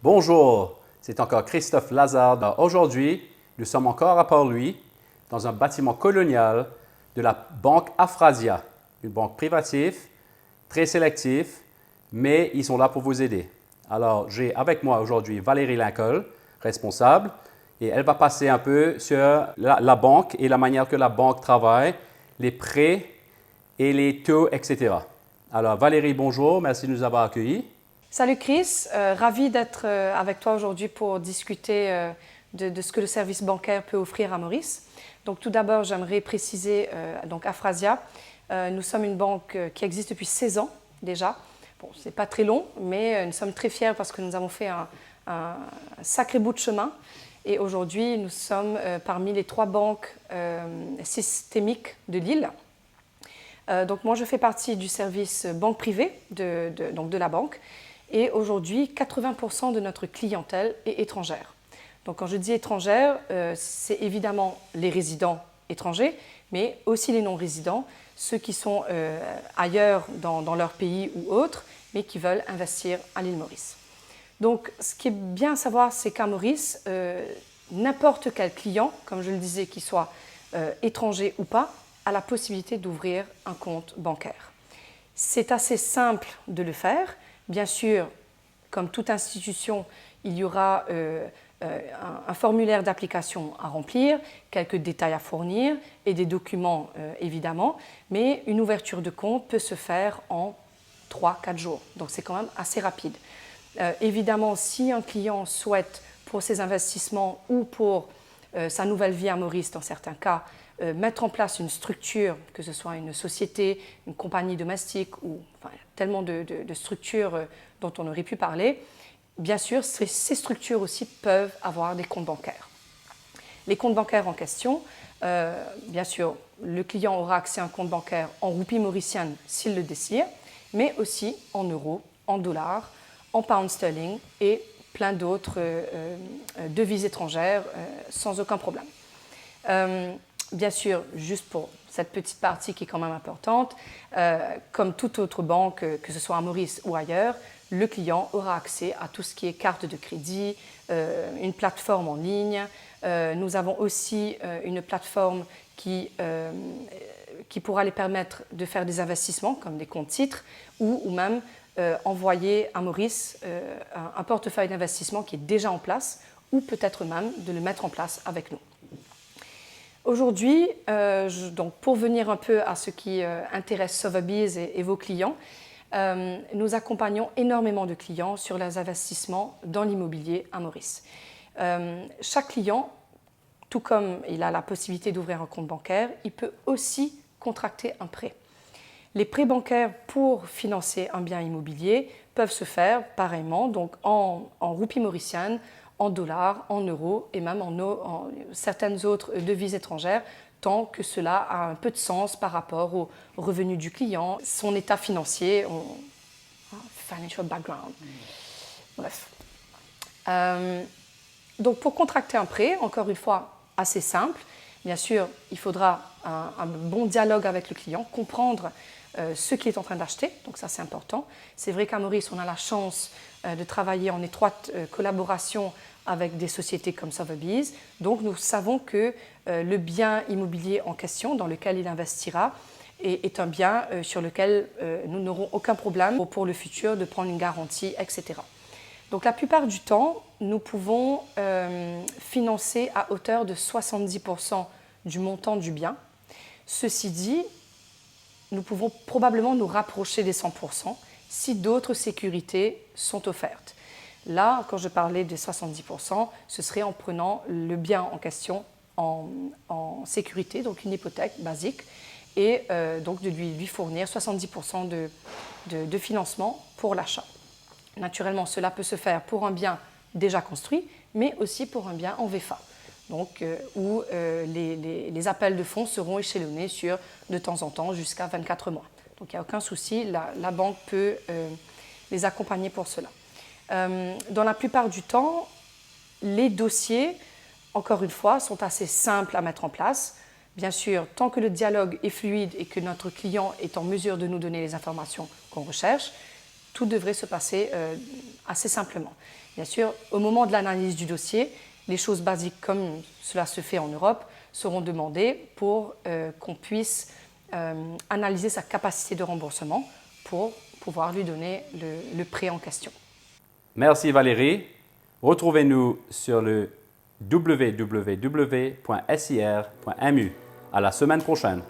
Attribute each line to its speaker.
Speaker 1: Bonjour, c'est encore Christophe Lazare. Aujourd'hui, nous sommes encore à Port-Louis, dans un bâtiment colonial de la banque Afrasia, une banque privative, très sélective, mais ils sont là pour vous aider. Alors, j'ai avec moi aujourd'hui Valérie Lincoln, responsable, et elle va passer un peu sur la banque et la manière que la banque travaille, les prêts et les taux, etc. Alors, Valérie, bonjour, merci de nous avoir accueillis.
Speaker 2: Salut Chris, ravi d'être avec toi aujourd'hui pour discuter de ce que le service bancaire peut offrir à Maurice. Donc tout d'abord, j'aimerais préciser, donc Afrasia, nous sommes une banque qui existe depuis 16 ans déjà. Bon, ce n'est pas très long, mais nous sommes très fiers parce que nous avons fait un sacré bout de chemin. Et aujourd'hui, nous sommes parmi les 3 banques systémiques de l'île. Donc moi, je fais partie du service banque privée donc de la banque. Et aujourd'hui, 80% de notre clientèle est étrangère. Donc quand je dis étrangère, c'est évidemment les résidents étrangers, mais aussi les non-résidents, ceux qui sont ailleurs dans leur pays ou autres, mais qui veulent investir à l'île Maurice. Donc ce qui est bien à savoir, c'est qu'à Maurice, n'importe quel client, comme je le disais, qu'il soit étranger ou pas, a la possibilité d'ouvrir un compte bancaire. C'est assez simple de le faire. Bien sûr, comme toute institution, il y aura un formulaire d'application à remplir, quelques détails à fournir et des documents évidemment, mais une ouverture de compte peut se faire en 3-4 jours, donc c'est quand même assez rapide. Évidemment, si un client souhaite pour ses investissements ou pour sa nouvelle vie à Maurice dans certains cas, mettre en place une structure, que ce soit une société, une compagnie domestique ou enfin, tellement de structures dont on aurait pu parler, bien sûr, ces structures aussi peuvent avoir des comptes bancaires. Les comptes bancaires en question, bien sûr, le client aura accès à un compte bancaire en roupies mauriciennes s'il le désire, mais aussi en euros, en dollars, en pounds sterling et plein d'autres devises étrangères sans aucun problème. Bien sûr, juste pour cette petite partie qui est quand même importante, comme toute autre banque, que ce soit à Maurice ou ailleurs, le client aura accès à tout ce qui est carte de crédit, une plateforme en ligne. Nous avons aussi une plateforme qui pourra les permettre de faire des investissements comme des comptes titres ou même envoyer à Maurice un portefeuille d'investissement qui est déjà en place ou peut-être même de le mettre en place avec nous. Aujourd'hui, donc pour venir un peu à ce qui intéresse Sotheby's et vos clients, nous accompagnons énormément de clients sur leurs investissements dans l'immobilier à Maurice. Chaque client, tout comme il a la possibilité d'ouvrir un compte bancaire, il peut aussi contracter un prêt. Les prêts bancaires pour financer un bien immobilier peuvent se faire pareillement, donc en roupies mauriciennes, en dollars, en euros et même en certaines autres devises étrangères, tant que cela a un peu de sens par rapport aux revenus du client, son état financier, financial background. Bref. Donc pour contracter un prêt, encore une fois, assez simple, bien sûr, il faudra un bon dialogue avec le client, comprendre ce qu'il est en train d'acheter, donc ça c'est important. C'est vrai qu'à Maurice, on a la chance de travailler en étroite collaboration avec des sociétés comme Sotheby's, donc nous savons que le bien immobilier en question dans lequel il investira est un bien sur lequel nous n'aurons aucun problème pour le futur de prendre une garantie, etc. Donc la plupart du temps, nous pouvons financer à hauteur de 70% du montant du bien. Ceci dit, nous pouvons probablement nous rapprocher des 100% si d'autres sécurités sont offertes. Là, quand je parlais des 70%, ce serait en prenant le bien en question en sécurité, donc une hypothèque basique, et donc de lui fournir 70% de financement pour l'achat. Naturellement, cela peut se faire pour un bien déjà construit, mais aussi pour un bien en VFA. Donc, où les appels de fonds seront échelonnés sur, de temps en temps, jusqu'à 24 mois. Donc, il n'y a aucun souci, la banque peut les accompagner pour cela. Dans la plupart du temps, les dossiers, encore une fois, sont assez simples à mettre en place. Bien sûr, tant que le dialogue est fluide et que notre client est en mesure de nous donner les informations qu'on recherche, tout devrait se passer assez simplement. Bien sûr, au moment de l'analyse du dossier, les choses basiques comme cela se fait en Europe seront demandées pour qu'on puisse analyser sa capacité de remboursement pour pouvoir lui donner le prêt en question.
Speaker 1: Merci Valérie. Retrouvez-nous sur le www.sir.mu. À la semaine prochaine.